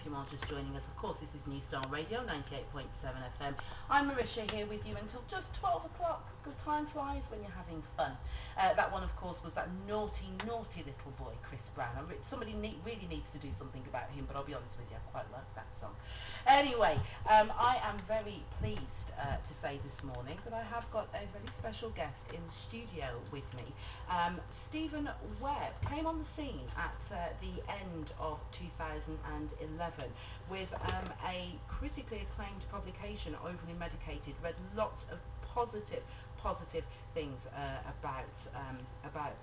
you are just joining us, of course, this is Newstyle Radio, 98.7 FM. I'm Marisha here with you until just 12 o'clock, because time flies when you're having fun. That one, of course, was that naughty, naughty little boy, Chris Brown. Somebody really needs to do something about him, but I'll be honest with you, I quite like that song. Anyway, I am very pleased to say this morning that I have got a very special guest in the studio with me. Stephen Webb came on the scene at the end of 2011 with a critically acclaimed publication, Overly Medicated. Read lots of positive things about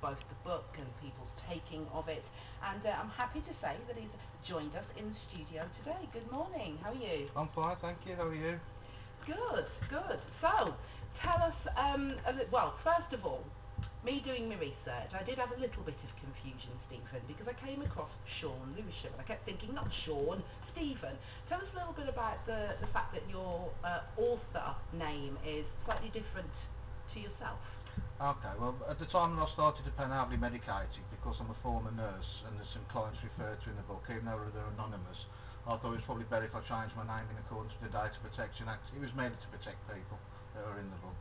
both the book and people's taking of it, and I'm happy to say that he's joined us in the studio today. Good morning, how are you? I'm fine, thank you. How are you? Good. So, tell us, well, first of all, me doing my research, I did have a little bit of confusion, Stephen, because I came across Shaun Lewisham, and I kept thinking, not Shaun, Stephen. Tell us a little bit about the fact that your author name is slightly different to yourself. Okay, well, at the time that I started to pen Overly Medicated, because I'm a former nurse and there's some clients referred to in the book, even though they're anonymous, I thought it was probably better if I changed my name in accordance with the Data Protection Act. It was made to protect people that are in the book.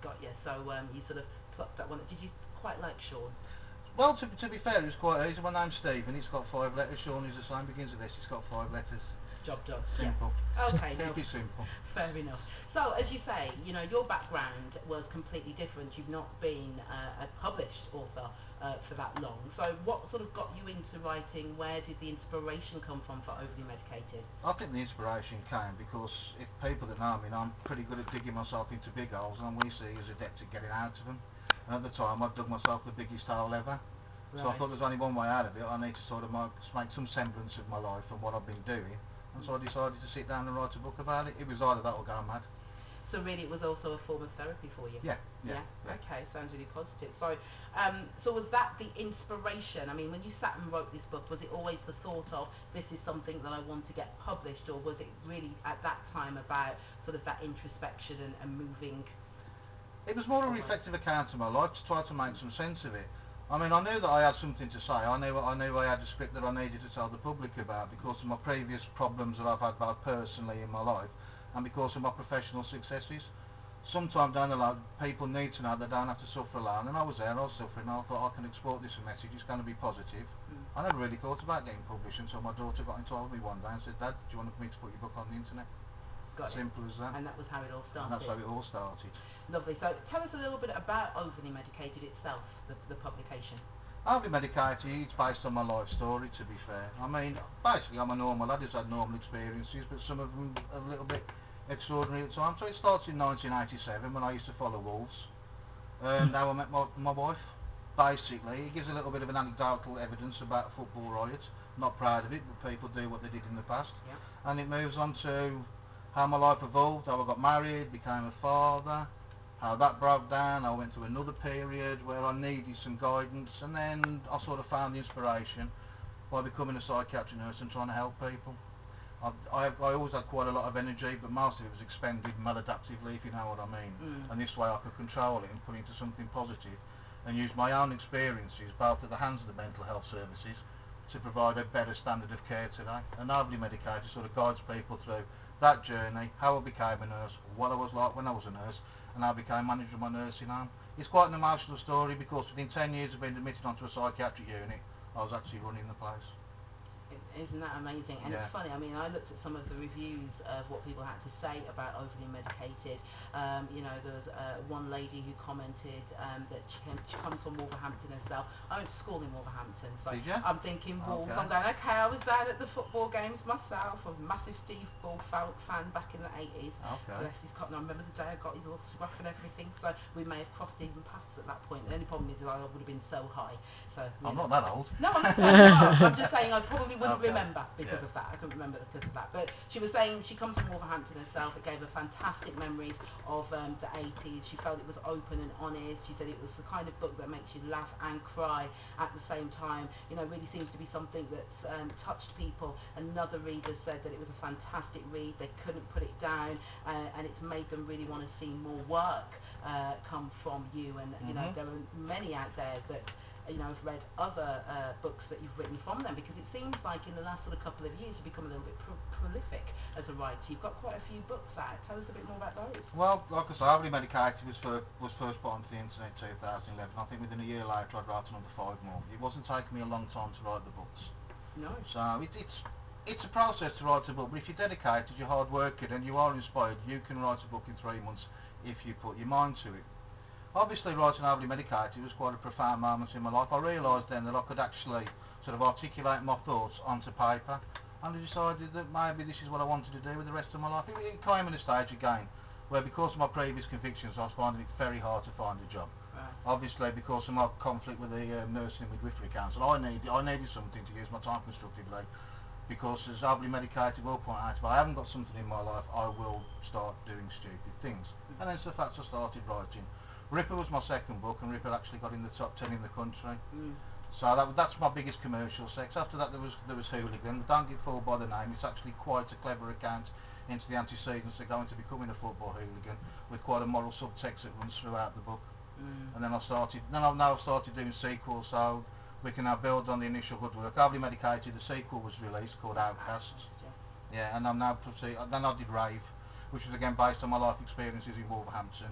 Got you. So you sort of plucked that one. Did you quite like Shaun? Well, to be fair, it was quite easy. My name's Stephen, it's got 5 letters. Shaun is the same, begins with this, it's got 5 letters. Job done. Simple. Yeah. Okay, no. Keep it simple. Fair enough. So, as you say, you know, your background was completely different. You've not been a published author for that long. So, what sort of got you into writing? Where did the inspiration come from for Overly Medicated? I think the inspiration came because if people that know me, I'm pretty good at digging myself into big holes, and I'm what you see as adept at getting out of them. And at the time, I dug myself the biggest hole ever. Right. So I thought there's only one way out of it. I need to sort of make some semblance of my life and what I've been doing. And so I decided to sit down and write a book about it. It was either that or go mad. So really, it was also a form of therapy for you. Yeah. Okay, sounds really positive. So, so was that the inspiration? I mean, when you sat and wrote this book, was it always the thought of this is something that I want to get published, or was it really at that time about sort of that introspection and moving? It was more a reflective account of my life to try to make some sense of it. I mean, I knew that I had something to say. I knew I had a script that I needed to tell the public about because of my previous problems that I've had both personally in my life and because of my professional successes. Sometime down the line, people need to know they don't have to suffer alone, and I was there, I was suffering, and I thought I can export this message, it's going to be positive. I never really thought about getting published until my daughter got in touch with me one day and said, Dad, do you want me to put your book on the internet? Got Simple as that. And that was how it all started. And that's how it all started. Lovely. So tell us a little bit about Overly Medicated itself, the publication. Overly Medicated, it's based on my life story, to be fair. I mean, basically I'm a normal lad who's had normal experiences, but some of them a little bit extraordinary at times. So it starts in 1987 when I used to follow Wolves, and how I met my wife. Basically, it gives a little bit of an anecdotal evidence about a football riot. Not proud of it, but people do what they did in the past. Yeah. And it moves on to how my life evolved, how I got married, became a father, how that broke down. I went through another period where I needed some guidance, and then I sort of found the inspiration by becoming a psychiatric nurse and trying to help people. I always had quite a lot of energy, but most of it was expended maladaptively, if you know what I mean. And this way I could control it and put it into something positive and use my own experiences, both at the hands of the mental health services, to provide a better standard of care today. And Overly Medicated sort of guides people through that journey, how I became a nurse, what I was like when I was a nurse, and how I became manager of my nursing home. It's quite an emotional story because within 10 years of being admitted onto a psychiatric unit, I was actually running the place. Isn't that amazing? And it's funny, I mean, I looked at some of the reviews of what people had to say about Overly Medicated. You know, there was one lady who commented that she comes from Wolverhampton herself. I went to school in Wolverhampton, so I'm thinking Wolves. I'm going, okay, I was down at the football games myself. I was a massive Steve Bull fan back in the 80s. Bless his cotton. I remember the day I got his autograph and everything, so we may have crossed even paths at that point. The only problem is that I would have been so high. So I'm not that old. No, I'm not saying no. I'm just saying I probably wouldn't remember because of that. I couldn't remember because of that. But she was saying she comes from Wolverhampton herself. It gave her fantastic memories of the 80s. She felt it was open and honest. She said it was the kind of book that makes you laugh and cry at the same time. You know, really seems to be something that's touched people. Another reader said that it was a fantastic read. They couldn't put it down, and it's made them really want to see more work come from you. And you know, there are many out there that have read other books that you've written from them, because it seems like in the last sort of couple of years you've become a little bit prolific as a writer. You've got quite a few books out. Tell us a bit more about those. Well, like I say, Overly Medicated was first put onto the internet in 2011. I think within a year later I'd write another 5 more. It wasn't taking me a long time to write the books. No. So it's a process to write a book, but if you're dedicated, you're hard working and you are inspired, you can write a book in 3 months if you put your mind to it. Obviously writing Overly Medicated was quite a profound moment in my life. I realised then that I could actually sort of articulate my thoughts onto paper, and I decided that maybe this is what I wanted to do with the rest of my life. It came in a stage again where, because of my previous convictions, I was finding it very hard to find a job. Right. Obviously because of my conflict with the Nursing and Midwifery Council, I needed something to use my time constructively, because as Overly Medicated will point out, if I haven't got something in my life, I will start doing stupid things. And then so that's I started writing. Ripper was my second book, and Ripper actually got in the top 10 in the country. So that's my biggest commercial success. After that there was Hooligan. Don't get fooled by the name, it's actually quite a clever account into the antecedents that go into becoming a football hooligan, with quite a moral subtext that runs throughout the book. And then I've now started doing sequels, so we can now build on the initial good work. Overly Medicated, the sequel was released called Outcasts. Yeah, and I'm now then I did Rave, which was again based on my life experiences in Wolverhampton,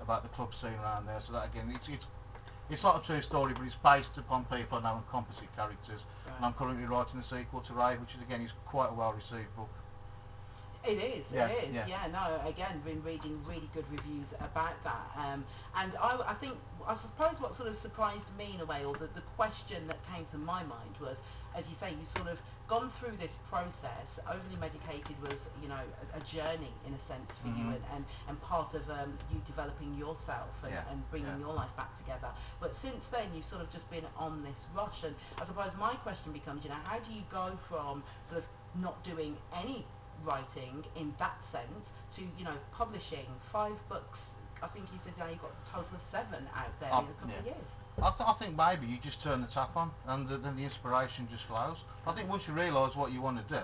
about the club scene around there. So that again, it's not a true story, but it's based upon people I know and composite characters. Right. And I'm currently writing the sequel to Rave, which is again is quite a well received book. It is, Yeah, it is, yeah. yeah, no, again, been reading really good reviews about that, and I think, I suppose what sort of surprised me in a way, or the question that came to my mind was, as you say, you sort of gone through this process. Overly Medicated was, a journey in a sense for you, and part of you developing yourself and bringing your life back together. But since then, you've sort of just been on this rush, and I suppose my question becomes, how do you go from sort of not doing any writing in that sense to publishing 5 books? I think you said now you've got a total of 7 out there in a couple of years. I think maybe you just turn the tap on and then the inspiration just flows. I think once you realise what you want to do,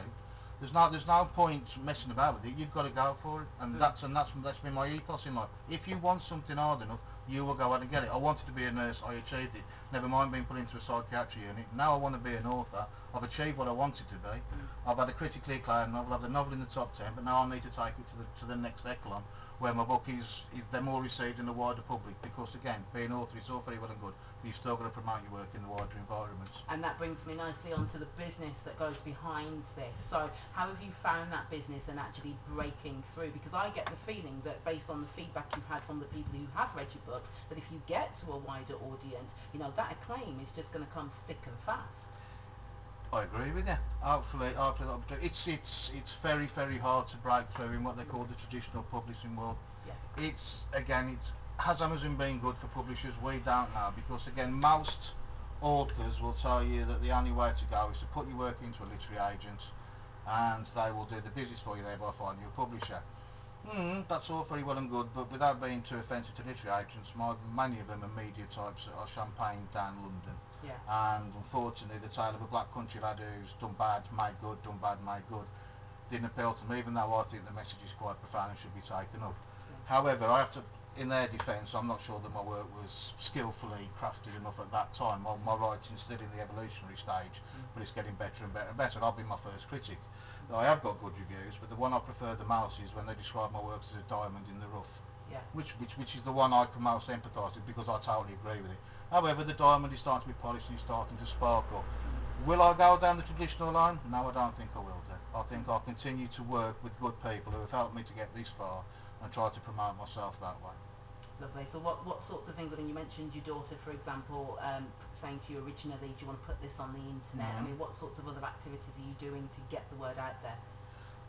there's no point messing about with it. You've got to go for it, and that's been my ethos in life. If you want something hard enough, you will go out and get it. I wanted to be a nurse, I achieved it. Never mind being put into a psychiatry unit. Now I want to be an author. I've achieved what I wanted to be. I've had a critically acclaimed novel, I've had the novel in the top 10, but now I need to take it to the next echelon, where my book is they're more received in the wider public, because again, being an author, it's all very well and good, but you've still got to promote your work in the wider environments. And that brings me nicely onto the business that goes behind this. So how have you found that business and actually breaking through? Because I get the feeling that, based on the feedback you've had from the people who have read your books, that if you get to a wider audience, that acclaim is just going to come thick and fast. I agree with you. Hopefully that'll be true. It's very, very hard to break through in what they call the traditional publishing world. Yeah. Has Amazon been good for publishers? We don't know, because again, most authors will tell you that the only way to go is to put your work into a literary agent, and they will do the business for you, thereby finding you a publisher. That's all very well and good, but without being too offensive to literary agents, many of them are media types that are champagne down London. Yeah. And unfortunately, the tale of a black country lad who's done bad, made good, done bad, made good, didn't appeal to me, even though I think the message is quite profound and should be taken up. However, I have to, in their defence, I'm not sure that my work was skillfully crafted enough at that time. My writing's still in the evolutionary stage, but it's getting better and better and better. I'll be my first critic. I have got good reviews, but the one I prefer the most is when they describe my works as a diamond in the rough. Yeah. Which is the one I can most empathise with, because I totally agree with it. However, the diamond is starting to be polished and it's starting to sparkle. Will I go down the traditional line? No, I don't think I will do. I think I'll continue to work with good people who have helped me to get this far, and try to promote myself that way. Lovely. So what sorts of things, I mean, you mentioned your daughter, for example, saying to you originally, do you want to put this on the internet? I mean, what sorts of other activities are you doing to get the word out there?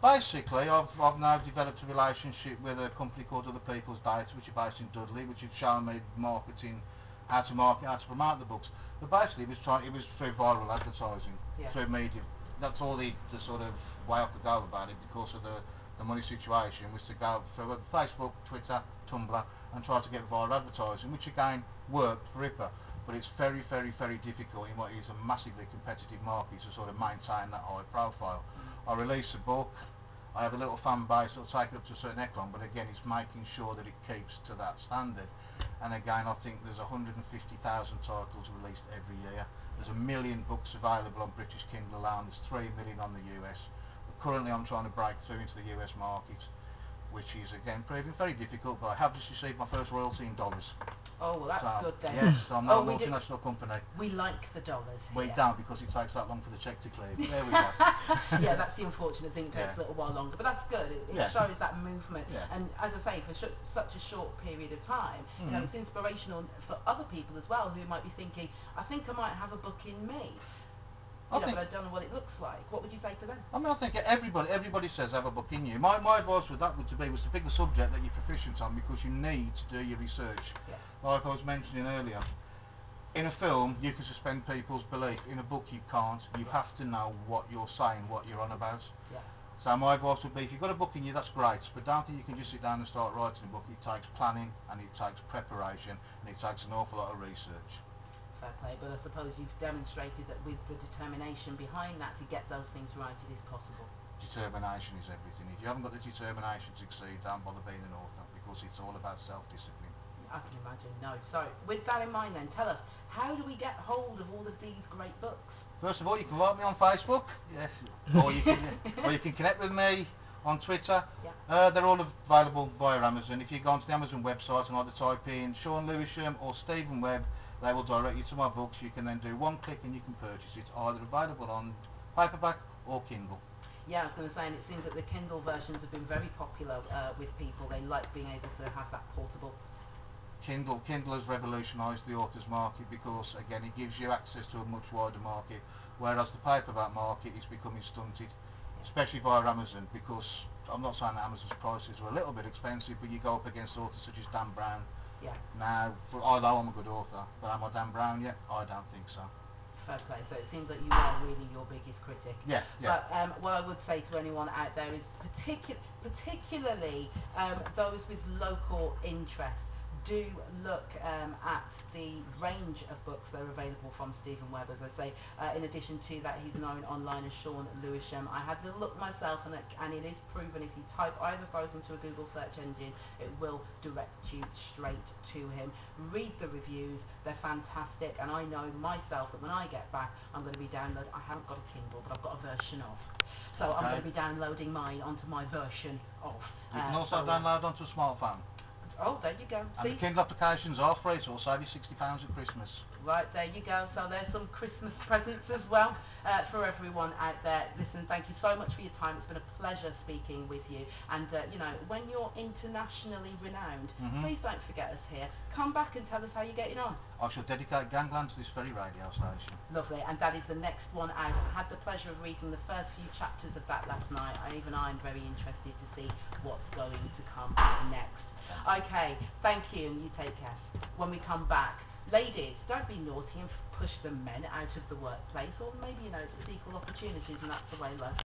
Basically, I've now developed a relationship with a company called Other People's Data, which are based in Dudley, which have shown me how to promote the books. But basically, it was through viral advertising, through media. That's all the sort of way I could go about it, because of the money situation, was to go through Facebook, Twitter, Tumblr, and try to get viral advertising, which again worked for Ripper. But it's very, very, very difficult in what is a massively competitive market to sort of maintain that high profile. I release a book, I have a little fan base that'll take it up to a certain echelon, but again, it's making sure that it keeps to that standard. And again, I think there's 150,000 titles released every year. There's 1 million books available on British Kindle alone. There's 3 million on the US. But currently I'm trying to break through into the US market, which is again proving very difficult, but I have just received my first royalty in dollars. Oh, well, that's So, good then. yes, so I'm not a we do- multinational company. We like the dollars here. We don't, because it takes that long for the cheque to clear. But there we go. Yeah, that's the unfortunate thing. It takes Yeah. a little while longer, but that's good. It Yeah. shows that movement. Yeah. And as I say, for such a short period of time, you know, Mhm. it's inspirational for other people as well who might be thinking, I think I might have a book in me. I But think- I don't know what it looks like. What would you say to them? I mean, I think everybody says have a book in you. My advice with that was to pick the subject that you're proficient on, because you need to do your research. Yeah. Like I was mentioning earlier, in a film you can suspend people's belief. In a book you can't. You have to know what you're saying, what you're on about. Yeah. So my advice would be, if you've got a book in you, that's great, but don't think you can just sit down and start writing a book. It takes planning, and it takes preparation, and it takes an awful lot of research. Fair play, but I suppose you've demonstrated that with the determination behind that to get those things right, it is possible. Determination is everything. If you haven't got the determination to succeed, don't bother being an author, because it's all about self-discipline. I can imagine, no. So, with that in mind then, tell us, how do we get hold of all of these great books? First of all, you can like me on Facebook, yes, or you can connect with me on Twitter. Yeah. They're all available via Amazon. If you go onto the Amazon website and either type in Shaun Lewisham or Stephen Webb, they will direct you to my books. You can then do one click and you can purchase it, either available on paperback or Kindle. Yeah, I was going to say, and it seems that the Kindle versions have been very popular with people. They like being able to have that portable. Kindle has revolutionised the author's market, because again it gives you access to a much wider market, whereas the paperback market is becoming stunted, especially via Amazon, because I'm not saying that Amazon's prices are a little bit expensive, but you go up against authors such as Dan Brown. Yeah. Now, although I'm a good author, but am I Dan Brown yet? I don't think so. Fair play. So it seems like you are really your biggest critic. Yeah, yeah. But what I would say to anyone out there is particularly those with local interest, do look at the range of books that are available from Stephen Webb. As I say, in addition to that, he's known online as Shaun Lewisham. I had to look myself, and it is proven if you type either of those into a Google search engine, it will direct you straight to him. Read the reviews, they're fantastic, and I know myself that when I get back, I'm going to be downloading. I haven't got a Kindle, but I've got a version of. So I'm going to be downloading mine onto my version of. You can also download onto a smartphone. Oh, there you go. And the Kindle applications are free, so it'll save you £60 at Christmas. Right, there you go. So there's some Christmas presents as well for everyone out there. Listen, thank you so much for your time. It's been a pleasure speaking with you. And, you know, when you're internationally renowned, please don't forget us here. Come back and tell us how you're getting on. I shall dedicate Gangland to this very radio station. Lovely, and that is the next one out. I had the pleasure of reading the first few chapters of that last night. Even I'm very interested to see what's going to come next. Okay, thank you, and you take care. When we come back, ladies, don't be naughty and push the men out of the workplace, or maybe, you know, it's equal opportunities, and that's the way life